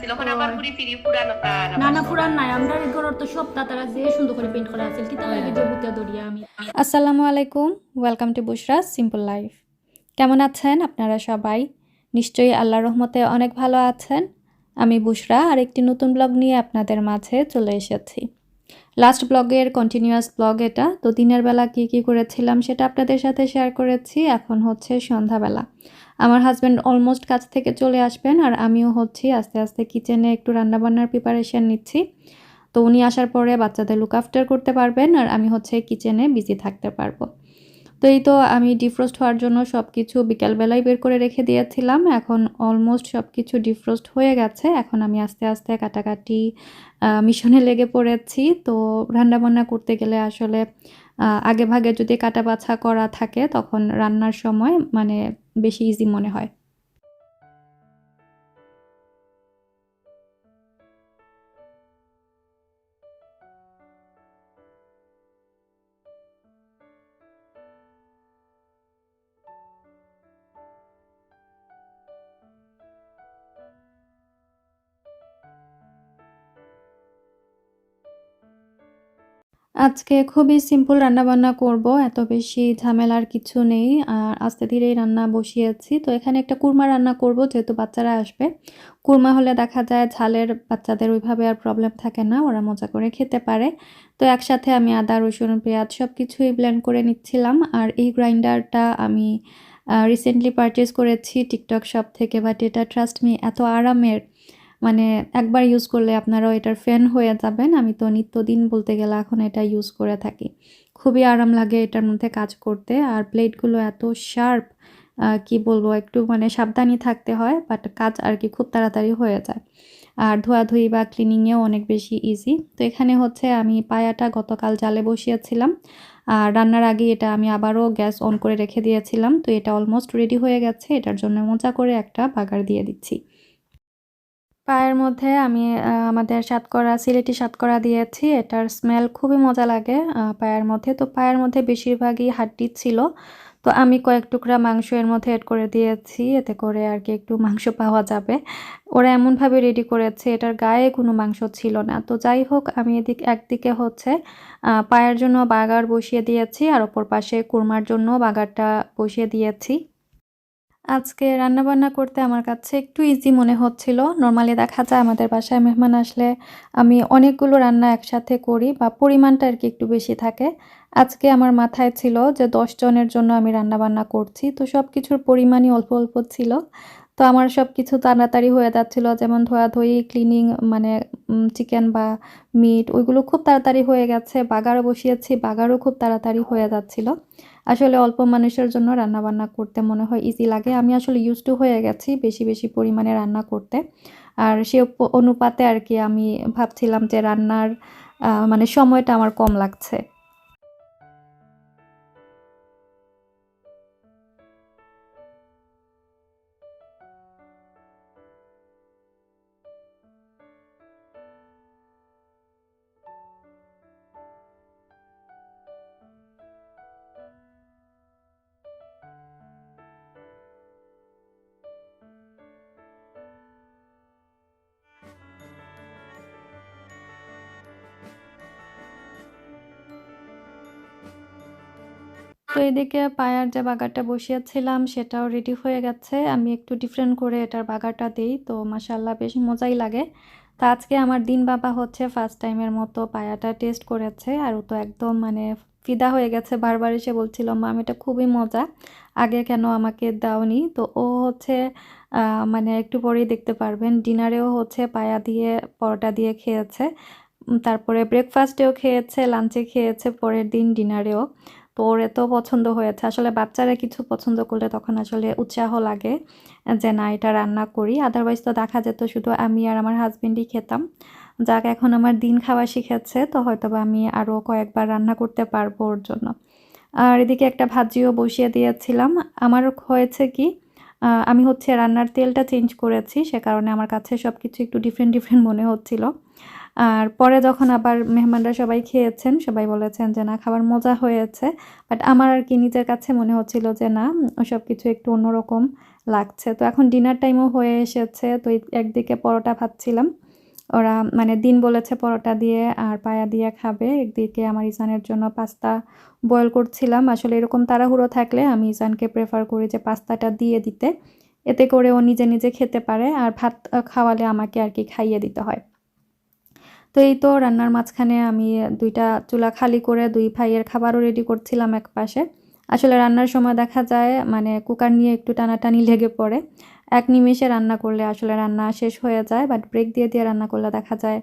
আছিল এখন আবার ঘুরি ফিরি পুরানোটা না না পুরান নাই আমরা এই ঘর তো সব তাতারা যে সুন্দর করে পেইন্ট করা আছে কিতা লাগে যে বুতিয়া দড়িয়া আমি আসসালামু আলাইকুম, welcome to Bushra simple life. কেমন আছেন আপনারা সবাই? নিশ্চয়ই আল্লাহর রহমতে অনেক ভালো আছেন। আমি বুশরা আর একটি নতুন ব্লগ নিয়ে আপনাদের মাঝে চলে এসেছি। লাস্ট ব্লগের কন্টিনিউয়াস ব্লগ এটা। তো দিনের বেলা কি করেছিলাম সেটা আপনাদের সাথে শেয়ার করেছি। এখন হচ্ছে সন্ধ্যাবেলা। আমার হাজব্যান্ড অলমোস্ট কাজ থেকে চলে আসবেন আর আমিও হচ্ছি আস্তে আস্তে কিচেনে একটু রান্নাবান্নার প্রিপারেশন নিচ্ছি। তো উনি আসার পরে বাচ্চাদের লুক আফটার করতে পারবেন আর আমি হচ্ছে কিচেনে বিজি থাকতে পারবো। তো এই তো আমি ডিফ্রোস্ট হওয়ার জন্য সব কিছু বিকালবেলায় বের করে রেখে দিয়েছিলাম। এখন অলমোস্ট সব কিছু ডিফ্রোস্ট হয়ে গেছে। এখন আমি আস্তে আস্তে কাটাকাটি মিশনে লেগে পড়েছি। তো রান্নাবান্না করতে গেলে আসলে আগে ভাগে যদি কাটা বাছা করা থাকে তখন রান্নার সময় মানে বেশি ইজি মনে হয়। আজকে খুবই সিম্পল রান্নাবান্না করব, এত বেশি ঝামেলার কিছু নেই। আর আস্তে ধীরেই রান্না বসিয়েছি। তো এখানে একটা কুরমা রান্না করব, যেহেতু বাচ্চারা আসবে। কুরমা হলে দেখা যায় ঝালের বাচ্চাদের ওইভাবে আর প্রবলেম থাকে না, ওরা মজা করে খেতে পারে। তো একসাথে আমি আদা রসুন পেঁয়াজ সব কিছুই ব্লেন্ড করে নিচ্ছিলাম। আর এই গ্রাইন্ডারটা আমি রিসেন্টলি পারচেজ করেছি টিকটক শপ থেকে, বাট এটা ট্রাস্ট মি এত আরামের, মানে একবার ইউজ করলে আপনারাও এটার ফ্যান হয়ে যাবেন। আমি তো নিত্যদিন বলতে গেলে এখন এটা ইউজ করে থাকি। খুবই আরাম লাগে এটার মধ্যে কাজ করতে। আর প্লেটগুলো এত শার্প, কি বলবো, একটু মানে সাবধানী থাকতে হয়, বাট কাজ আর কি খুব তাড়াতাড়ি হয়ে যায়। আর ধোয়াধুয়ি বা ক্লিনিংয়েও অনেক বেশি ইজি। তো এখানে হচ্ছে আমি পায়াটা গতকাল জালে বসিয়েছিলাম। আর রান্নার আগে এটা আমি আবারও গ্যাস অন করে রেখে দিয়েছিলাম। তো এটা অলমোস্ট রেডি হয়ে গেছে। এটার জন্য মোচা করে একটা বাগার দিয়ে দিচ্ছি। পায়ের মধ্যে আমি আমাদের সাতকরা সিলেটি সাতকরা দিয়েছি। এটার স্মেল খুবই মজা লাগে পায়ের মধ্যে। তো পায়ের মধ্যে বেশিরভাগই হাড্ডি ছিল। তো আমি কয়েক টুকরা মাংস এর মধ্যে এড করে দিয়েছি, এতে করে আর কি একটু মাংস পাওয়া যাবে। ওরা এমনভাবে রেডি করেছে এটার গায়ে কোনো মাংস ছিল না। তো যাই হোক, আমি একদিকে হচ্ছে পায়ের জন্য বাগার বসিয়ে দিয়েছি আর অপর পাশে কুরমার জন্য বাগারটা বসিয়ে দিয়েছি। আজকে রান্নাবান্না করতে আমার কাছে একটু ইজি মনে হচ্ছিল। নরমালি দেখা যায় আমাদের বাসায় মেহমান আসলে আমি অনেকগুলো রান্না একসাথে করি বা পরিমাণটা আর কি একটু বেশি থাকে। আজকে আমার মাথায় ছিল যে 10 জনের জন্য আমি রান্নাবান্না করছি। তো সব কিছুর পরিমাণই অল্প অল্প ছিল। তো আমার সব কিছু তাড়াতাড়ি হয়ে যাচ্ছিল, যেমন ধোয়াধুয়ি, ক্লিনিং, মানে চিকেন বা মিট ওইগুলো খুব তাড়াতাড়ি হয়ে গেছে। বাগারও বসিয়েছি, বাগারও খুব তাড়াতাড়ি হয়ে যাচ্ছিল। আসলে অল্প মানুষের জন্য রান্নাবান্না করতে মনে হয় ইজি লাগে। আমি আসলে ইউজ টু হয়ে গেছি বেশি বেশি পরিমাণে রান্না করতে। আর সে অনুপাতে আর কি আমি ভাবছিলাম যে রান্নার মানে সময়টা আমার কম লাগছে। তো এদিকে পায়ার যে বাগারটা বসিয়েছিলাম সেটাও রেডি হয়ে গেছে। আমি একটু ডিফারেন্ট করে এটার বাগারটা দিই, তো মাশাআল্লাহ বেশ মজাই লাগে। তো আজকে আমার দিন বাবা হচ্ছে ফার্স্ট টাইমের মতো পায়াটা টেস্ট করেছে আর ও তো একদম মানে ফিদা হয়ে গেছে। বারবার এসে বলছিল, মা এটা খুবই মজা, আগে কেন আমাকে দাওনি। তো ও হচ্ছে মানে একটু পরেই দেখতে পারবেন ডিনারেও হচ্ছে পায়া দিয়ে পরোটা দিয়ে খেয়েছে। তারপরে ব্রেকফাস্টেও খেয়েছে, লাঞ্চে খেয়েছে, পরের দিন ডিনারেও। তো ওর এত পছন্দ হয়েছে। আসলে বাচ্চারা কিছু পছন্দ করলে তখন আসলে উৎসাহ লাগে যে না এটা রান্না করি। আদারওয়াইজ তো দেখা যেত শুধু আমি আর আমার হাজবেন্ডই খেতাম। যাক, এখন আমার দিন খাওয়া শিখেছে, তো হয়তোবা আমি আরও কয়েকবার রান্না করতে পারবো ওর জন্য। আর এদিকে একটা ভাজিও বসিয়ে দিয়েছিলাম। আমার হয়েছে কি, আমি হচ্ছে রান্নার তেলটা চেঞ্জ করেছি, সে কারণে আমার কাছে সব কিছু একটু ডিফারেন্ট ডিফারেন্ট মনে হচ্ছিল। আর পরে যখন আবার মেহমানরা সবাই খেয়েছেন, সবাই বলেছেন যে না খাবার মজা হয়েছে। বাট আমার আর কি নিজের কাছে মনে হচ্ছিল যে না, সব কিছু একটু অন্যরকম লাগছে। তো এখন ডিনার টাইমও হয়ে এসেছে। তো একদিকে পরোটা ভাজছিলাম। ওরা মানে দিন বলেছে পরোটা দিয়ে আর পায়া দিয়ে খাবে। একদিকে আমার ইসানের জন্য পাস্তা বয়েল করছিলাম। আসলে এরকম তাড়াহুড়ো থাকলে আমি ইসানকে প্রেফার করি যে পাস্তাটা দিয়ে দিতে। এতে করে ও নিজে, নিজে খেতে পারে আর ভাত খাওয়ালে আমাকে আরকি খাইয়ে দিতে হয়। তো এই তো রান্নার মাঝখানে আমি ২ টা চুলা খালি করে ২ ভাইয়ের খাবারও রেডি করছিলাম একপাশে। আসলে রান্নার সময় দেখা যায় মানে কুকার নিয়ে একটু টানাটানি লেগে পড়ে। এক নিমেষে রান্না করলে আসলে রান্না শেষ হয়ে যায়। বাট ব্রেক দিয়ে, দিয়ে রান্না করলে দেখা যায়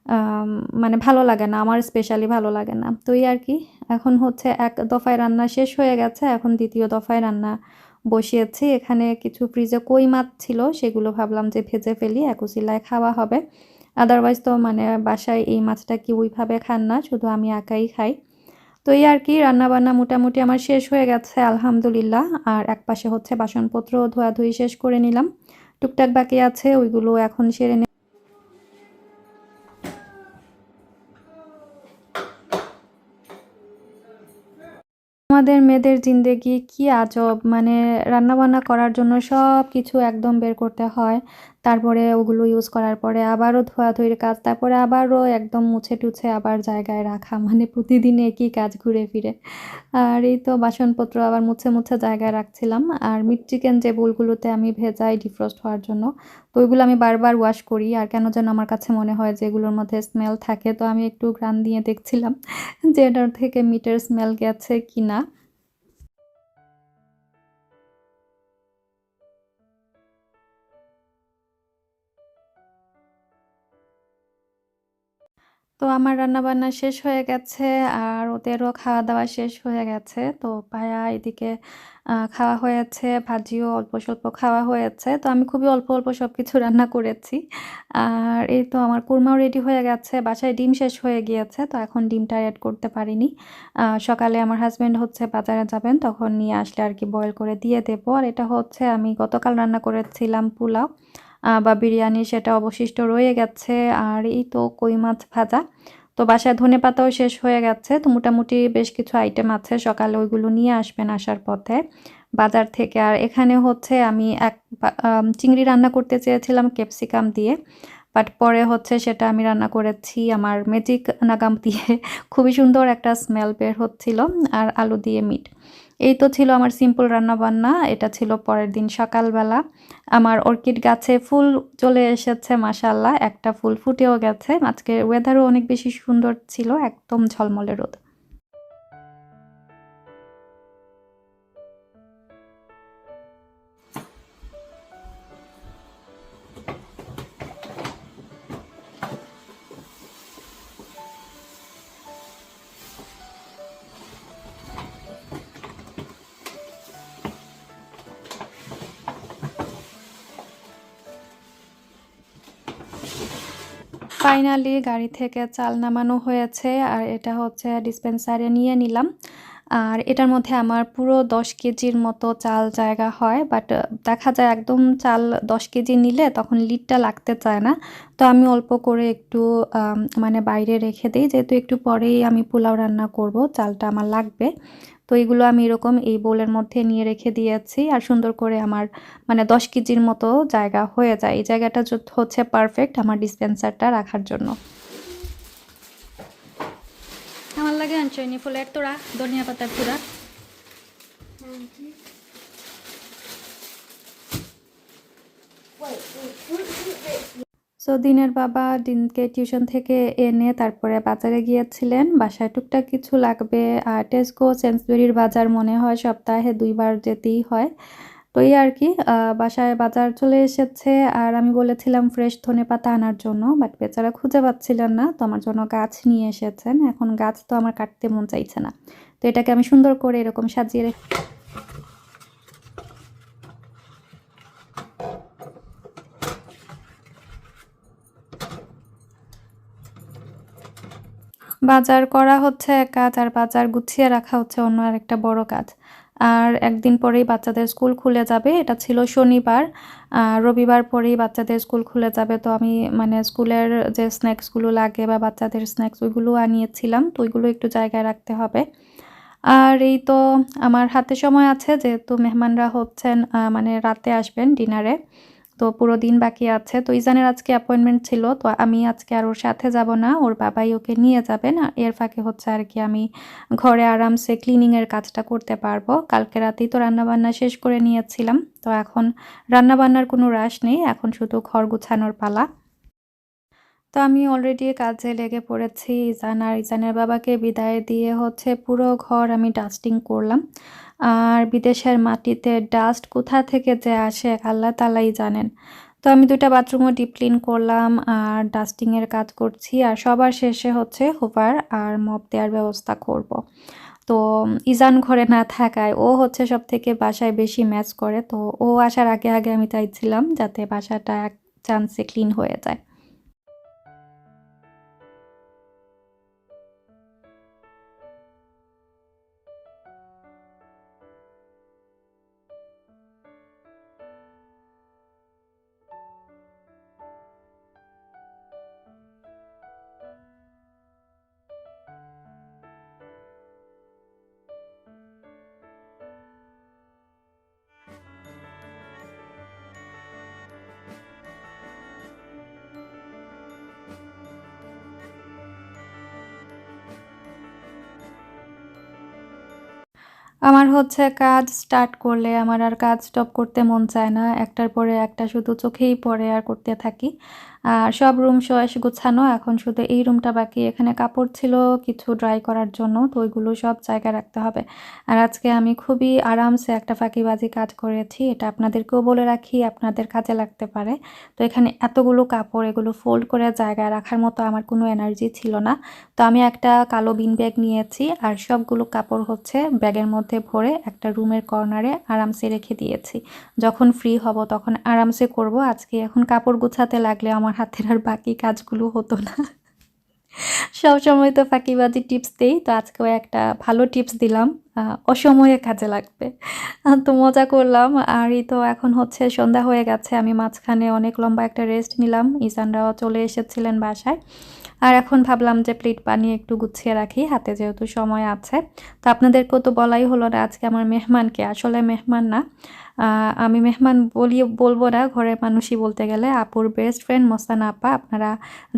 আম মানে ভালো লাগে না। আমার স্পেশালি ভালো লাগে না। তো এই আরকি। এখন হচ্ছে এক দফায় রান্না শেষ হয়ে গেছে। এখন ২য় দফায় রান্না বসিয়েছি। এখানে কিছু ফ্রিজে কই মাছ ছিল। সেগুলো ভাবলাম যে ভেজে ফেলি। এক উছিলায় খাওয়া হবে। আদারওয়াইজ তো মানে বাসায় এই মাছটা কেউ ওইভাবে খান না। শুধু আমি একাই খাই। তো এই আরকি রান্নাবান্না মোটামুটি আমার শেষ হয়ে গেছে আলহামদুলিল্লাহ। আর একপাশে হচ্ছে বাসনপত্র ধোয়াধুয়ি শেষ করে নিলাম। টুকটাক বাকি আছে ওইগুলো এখন সেরে আমাদের মেয়েদের জিন্দেগি কি আজব! মানে রান্নাবান্না করার জন্য সবকিছু একদম বের করতে হয়। তারপরে ওগুলো ইউজ করার পরে আবারও ধোয়াধুয়ির কাজ, তারপরে আবারও একদম মুছে-টুছে আবার জায়গায় রাখা। মানে প্রতিদিন একই কাজ ঘুরে ফিরে। আর এই তো বাসনপত্র আবার মুছে, মুছে জায়গায় রাখছিলাম। আর মিট চিকেন যে বোলগুলোতে আমি ভেজাই ডিফ্রস্ট হওয়ার জন্য, তো ওইগুলো আমি বারবার ওয়াশ করি। আর কেন যেন আমার কাছে মনে হয় যে এগুলোর মধ্যে স্মেল থাকে। তো আমি একটু ঘ্রাণ দিয়ে দেখছিলাম যে এটার থেকে মিটের স্মেল গেছে কিনা। তো আমার রান্নাবান্না শেষ হয়ে গেছে আর ওদেরও খাওয়া-দাওয়া শেষ হয়ে গেছে। তো পায়া এদিকে খাওয়া হয়েছে, ভাজিও অল্প-স্বল্প খাওয়া হয়েছে। তো আমি খুবই অল্প, অল্প সবকিছু রান্না করেছি। আর এই তো আমার কুরমাও রেডি হয়ে গেছে। বাসায় ডিম শেষ হয়ে গিয়েছে। তো এখন ডিমটা এড করতে পারিনি। সকালে আমার হাসব্যান্ড হচ্ছে বাজারে যাবেন, তখন নিয়ে আসলে আরকি বয়েল করে দিয়ে দেব। আর এটা হচ্ছে আমি গতকাল রান্না করেছিলাম পোলাও বা বিরিয়ানি, সেটা অবশিষ্ট রয়ে গেছে। আর এই তো কই মাছ ভাজা। তো বাসায় ধনেপাতাও শেষ হয়ে গেছে। তো মোটামুটি বেশ কিছু আইটেম আছে। সকালে ওইগুলো নিয়ে আসবেন আসার পথে বাজার থেকে। আর এখানে হচ্ছে আমি চিংড়ি রান্না করতে চেয়েছিলাম ক্যাপসিকাম দিয়ে। বাট পরে হচ্ছে সেটা আমি রান্না করেছি আমার ম্যাজিক নাগাম দিয়ে। খুবই সুন্দর একটা স্মেল বের হচ্ছিল। আর আলু দিয়ে মিট। এই তো ছিল আমার সিম্পল রান্নাবান্না। এটা ছিল পরের দিন সকালবেলা। আমার অর্কিড গাছে ফুল চলে এসেছে মাশাআল্লাহ। একটা ফুল ফুটেও গেছে। আজকের ওয়েদারও অনেক বেশি সুন্দর ছিল। একদম ঝলমলে রোদ। ফাইনালি গাড়ি থেকে চাল নামানো হয়েছে আর এটা হচ্ছে ডিসপেন্সারে নিয়ে নিলাম। আর এটার মধ্যে আমার পুরো ১০ কেজির মতো চাল জায়গা হয়। বাট দেখা যায় একদম চাল ১০ কেজি নিলে তখন লিডটা লাগতে চায় না। তো আমি অল্প করে একটু মানে বাইরে রেখে দেই। যেহেতু একটু পরেই আমি পোলাও রান্না করব, চালটা আমার লাগবে। তো এগুলো আমি এরকম এই বোলের মধ্যে নিয়ে রেখে দিয়েছি। আর সুন্দর করে আমার মানে ১০ কেজির মতো জায়গা হয়ে যায়। এই জায়গাটা হচ্ছে পারফেক্ট আমার ডিসপেন্সারটা রাখার জন্য। আমার লাগে আনছয়নি ফুলের তোড়া, ধনিয়া পাতার পুরা। সো দিনের বাবা দিনকে টিউশন থেকে এনে তারপরে বাজারে গিয়েছিলেন। বাসায় টুকটাক কিছু লাগবে। আর টেস্কো, সেন্সবেরির বাজার মনে হয় সপ্তাহে ২ বার যেতেই হয়। তো এই আরকি বাসায় বাজার চলে এসেছে। আর আমি বলেছিলাম ফ্রেশ ধনেপাতা আনার জন্য। বাট বেচারা খুঁজে পাচ্ছিলেন না। তো আমার জন্য গাছ নিয়ে এসেছেন। এখন গাছ তো আমার কাটতে মন চাইছে না। তো এটাকে আমি সুন্দর করে এরকম সাজিয়ে বাজার করা হচ্ছে এক কাজ আর বাজার গুছিয়ে রাখা হচ্ছে অন্য আরেকটা বড় কাজ। আর একদিন পরেই বাচ্চাদের স্কুল খুলে যাবে। এটা ছিল শনিবার। রবিবার পরেই বাচ্চাদের স্কুল খুলে যাবে। তো আমি মানে স্কুলের যে স্ন্যাক্সগুলো লাগে বা বাচ্চাদের স্ন্যাক্স ওইগুলো আনিয়েছিলাম। তো ওইগুলো একটু জায়গায় রাখতে হবে। আর এই তো আমার হাতে সময় আছে, যেহেতু মেহমানরা হচ্ছেন মানে রাতে আসবেন ডিনারে। তো পুরো দিন বাকি আছে। তো ইজানের আজকে অ্যাপয়েন্টমেন্ট ছিল। তো আমি আজকে আর ওর সাথে যাব না। ওর বাবাই ওকে নিয়ে যাবেন। আর এর ফাঁকে হচ্ছে আর কি আমি ঘরে আরামসে ক্লিনিং এর কাজটা করতে পারবো। কালকে রাতেই তো রান্নাবান্না শেষ করে নিয়েছিলাম। তো এখন রান্নাবান্নার কোনো রাশ নেই। এখন শুধু ঘর গুছানোর পালা। তো আমি অলরেডি কাজে লেগে পড়েছি। ইজান আর ইজানের বাবাকে বিদায় দিয়ে হচ্ছে পুরো ঘর আমি ডাস্টিং করলাম। আর বিদেশের মাটিতে ডাস্ট কোথা থেকে যে আসে আল্লাহ তাআলাই জানেন। তো আমি ২টা বাথরুমও ডিপ ক্লিন করলাম আর ডাস্টিং এর কাজ করছি। আর সবার শেষে হচ্ছে হুভার আর মপ দেওয়ার ব্যবস্থা করব। তো ইজান ঘরে না থাকায় ও হচ্ছে সবথেকে বাসায় বেশি ম্যাচ করে। তো ও আসার আগে আগে আমি চাইছিলাম যাতে বাসাটা এক চান্সে ক্লিন হয়ে যায়। আমার হচ্ছে কাজ স্টার্ট করলে আমার আর কাজ স্টপ করতে মন চায় না। একটার পরে একটা শুধু চোখেই পড়ে আর করতে থাকি। আর সব রুম শেষ গুছানো, এখন শুধু এই রুমটা বাকি। এখানে কাপড় ছিল কিছু ড্রাই করার জন্য, তো ওইগুলো সব জায়গায় রাখতে হবে। আর আজকে আমি খুবই আরামসে একটা ফাঁকিবাজি কাজ করেছি। এটা আপনাদেরকেও বলে রাখি, আপনাদের কাজে লাগতে পারে। তো এখানে এতগুলো কাপড়, এগুলো ফোল্ড করে জায়গায় রাখার মতো আমার কোনো এনার্জি ছিল না। তো আমি একটা কালো বিন ব্যাগ নিয়েছি আর সবগুলো কাপড় হচ্ছে ব্যাগের মধ্যে ভরে একটা রুমের কর্নারে আরামসে রেখে দিয়েছি। যখন ফ্রি হব তখন আরামসে করব। আজকে এখন কাপড় গুছাতে লাগলে আমার হাতের আর বাকি কাজগুলো হতো না। সবসময় তো ফাঁকিবাজি টিপস দেই, তো আজকেও একটা ভালো টিপস দিলাম, অসময়ে কাজে লাগবে। তো মজা করলাম। আর এই তো এখন হচ্ছে সন্ধ্যা হয়ে গেছে। আমি মাঝখানে অনেক লম্বা একটা রেস্ট নিলাম। ইজানরাও চলে এসেছিলেন বাসায়। আর এখন ভাবলাম যে প্লেট বানিয়ে একটু গুছিয়ে রাখি, হাতে যেহেতু সময় আছে। তো আপনাদেরকেও তো বলাই হলো না আজকে আমার মেহমানকে। আসলে মেহমান না, আমি মেহমান বলবো না, ঘরের মানুষই বলতে গেলে। আপুর বেস্ট ফ্রেন্ড মোসানা আপা। আপনারা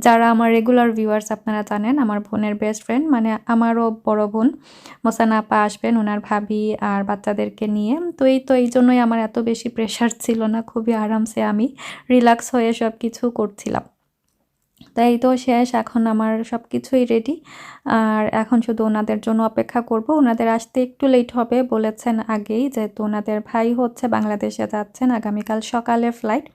যারা আমার রেগুলার ভিউয়ার্স আপনারা জানেন, আমার বোনের বেস্ট ফ্রেন্ড, মানে আমারও বড় বোন মোসানা আপা আসবেন ওনার ভাবি আর বাচ্চাদেরকে নিয়ে। তো এই জন্যই আমার এত বেশি প্রেশার ছিল না, খুবই আরামসে আমি রিল্যাক্স হয়ে সব কিছু করছিলাম। তাই তো শেষ, এখন আমার সব কিছুই রেডি। আর এখন শুধু ওনাদের জন্য অপেক্ষা করব। ওনাদের আসতে একটু লেট হবে বলেছেন আগেই, যেহেতু ওনাদের ভাই হচ্ছে বাংলাদেশে যাচ্ছেন, আগামীকাল সকালে ফ্লাইট।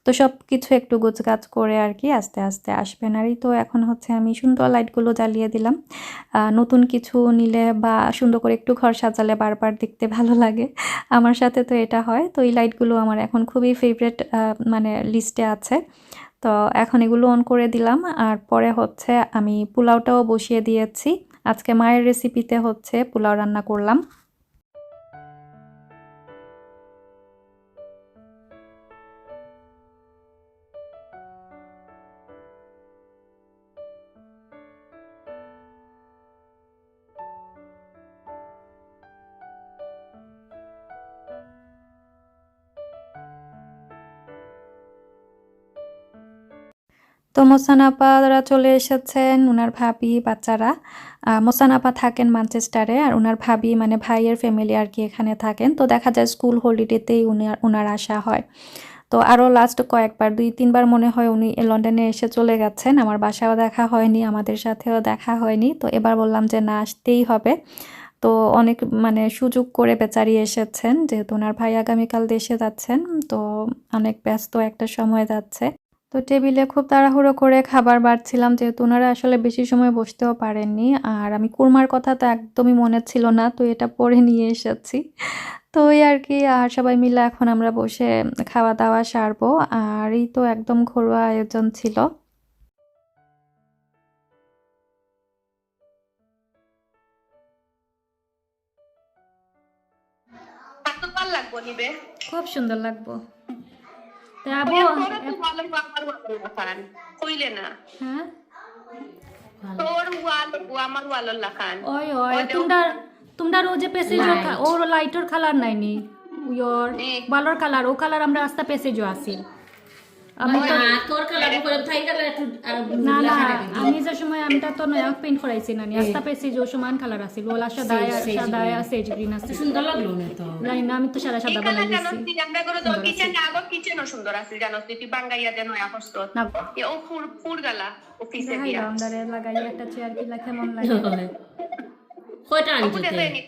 তো সব কিছু একটু গোছগাছ করে আর কি আস্তে আস্তে আসবেন। আর এই তো এখন হচ্ছে আমি সুন্দর লাইটগুলো জ্বালিয়ে দিলাম। নতুন কিছু নিলে বা সুন্দর করে একটু ঘর সাজালে বারবার দেখতে ভালো লাগে। আমার সাথে তো এটা হয়। তো এই লাইটগুলো আমার এখন খুবই ফেভারিট, মানে লিস্টে আছে। তো এখন এগুলো অন করে দিলাম। আর পরে হচ্ছে আমি পোলাওটাও বসিয়ে দিয়েছি। আজকে মায়ের রেসিপিতে হচ্ছে পোলাও রান্না করলাম। তো মোসান আপারা চলে এসেছেন, উনার ভাবি, বাচ্চারা। মোসান আপা থাকেন ম্যানচেস্টারে, আর উনার ভাবি মানে ভাইয়ের ফ্যামিলি আর কি এখানে থাকেন। তো দেখা যায় স্কুল হলিডেতেই উনার আসা হয়। তো আরও লাস্ট কয়েকবার ২-৩ বার মনে হয় উনি লন্ডনে এসে চলে গেছেন। আমার বাসায়ও দেখা হয়নি, আমাদের সাথেও দেখা হয়নি। তো এবার বললাম যে না, আসতেই হবে। তো অনেক মানে সুযোগ করে বেচারি এসেছেন, যেহেতু ওনার ভাই আগামীকাল দেশে যাচ্ছেন। তো অনেক ব্যস্ত একটা সময় যাচ্ছে। তো টেবিলে খুব তাড়াহুড়ো করে খাবার বাড়ছিলাম, যেহেতু ওনারা আসলে বেশি সময় বসতেও পারেননি। আর আমি কুরমার কথা তো একদমই মনে ছিল না, তো এটা পরে নিয়ে এসেছি। তো ওই আর কি। আর সবাই মিলে এখন আমরা বসে খাওয়া দাওয়া সারবো। আর এই তো একদম ঘরোয়া আয়োজন ছিল। কতবার লাগবো নিবে? খুব সুন্দর লাগবো। তা আবু, তোরা তো ভালো আমার ভালো লাখান কইলে না। হ্যাঁ তোর ওয়াল আমার ওয়াল লাখান ওই ওই তোমরা তোমরা রোজে প্যাসেজ ও লাইটর কালার নাইনি ইয়োর বালর কালার ও কালার আমরা রাস্তা প্যাসেজও আছে আমি তো তোর কালার করে থাই কালার একটু না না আমি যে সময় আমি তো নয়া পেইন্ট করাইছি না রাস্তা প্যাসেজ ও সমান কালার আছে ওলা সাদা সেজ গ্রিন আছে সুন্দর লাগলো না তো নাই না আমি তো সাদা সাদা বানাই দিছি আমরা করে তো কিচেন আগো কিচেনও সুন্দর আছে জানো তুই বাঙ্গাইয়া দেন নয়া কষ্ট না ও ফুর গালা অফিসে দেখাই দিয়া আমরা লাগাই একটা চেয়ার কি লাগে কেমন লাগে কয়টা আপু আনতে দেখেনি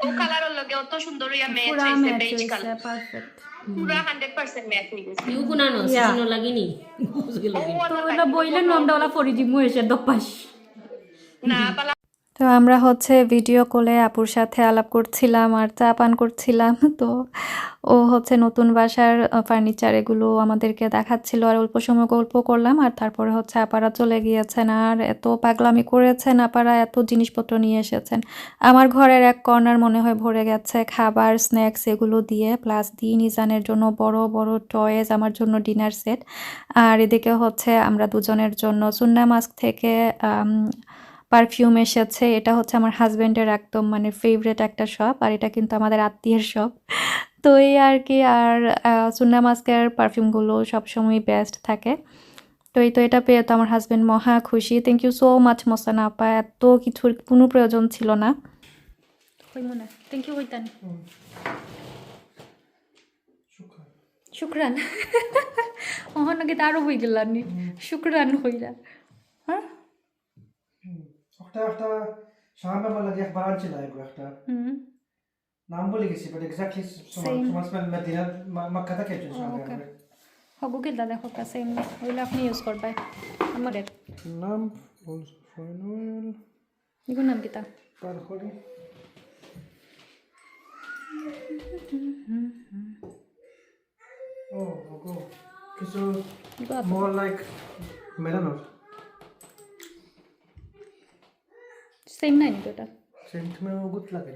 ও কালারের লগে অত সুন্দর ইয়া ম্যাচ পুরা হইছে ম্যাচ বেজ হইছে কালার পারফেক্ট পুরা 100% ম্যাচ হই গেছে ইউ গুনানো সুনো লাগিনি বুঝগে ও লাগি তো ওলা বইলে নমটা ওলা ফরি দিমু এসে দপাস না পালা তো আমরা হচ্ছে ভিডিও কলে আপুর সাথে আলাপ করছিলাম আর চা পান করছিলাম। তো ও হচ্ছে নতুন বাসার ফার্নিচার এগুলো আমাদেরকে দেখাচ্ছিল আর অল্প সময় গল্প করলাম আর তারপরে হচ্ছে আপারা চলে গিয়েছেন আর এত পাগলামি করেছেন আপারা এত জিনিসপত্র নিয়ে এসেছেন আমার ঘরের এক কর্নার মনে হয় ভরে গেছে খাবার স্ন্যাক্স এগুলো দিয়ে প্লাস দিন ইজানের জন্য বড় বড় টয়েস আমার জন্য ডিনার সেট আর এদিকে হচ্ছে আমরা দুজনের জন্য সুন্না মাস্ক থেকে পারফিউম এসেছে এটা হচ্ছে আমার হাজবেন্ডের একদম মানে ফেভারিট একটা শপ আর এটা কিন্তু আমাদের আত্মীয়ের শপ তো এই আর কি আর সুন্না মাস্কের পারফিউমগুলো সবসময় বেস্ট থাকে তো এটা পেয়ে তো আমার হাজবেন্ড মহা খুশি থ্যাংক ইউ সো মাচ মোসানা আপা এত কিছুর কোনো প্রয়োজন ছিল না হইমু না থ্যাংক ইউ হইতান শুকরান ওহন নাকি তারও হই গেলানি শুকরান হইলা হ্যাঁ একটা সামনে মানে যে একবার আনছিল একটা নাম বলে গেছি বাট এক্স্যাক্টলি সমাজ মদিনা মক্কা থেকে এসেছে সামনে হগু কি দাদা হোক সেম ওইলা আপনি ইউজ করবে আমাদের নাম ফাইনাল ইগো নাম কিতা পারখড়ি ও ওগো কিছু মোর লাইক মেলানোর সেম নাই তো এটা সেন্ট মে গুড লাগে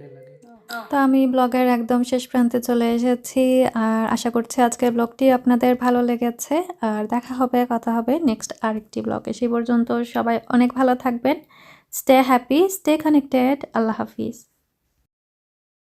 তো আমি ব্লগের একদম শেষ প্রান্তে চলে এসেছি আর আশা করছি আজকের ব্লগটি আপনাদের ভালো লেগেছে আর দেখা হবে কথা হবে নেক্সট আরেকটি ব্লগে সেই পর্যন্ত সবাই অনেক ভালো থাকবেন স্টে হ্যাপি স্টে কানেক্টেড আল্লাহ হাফিজ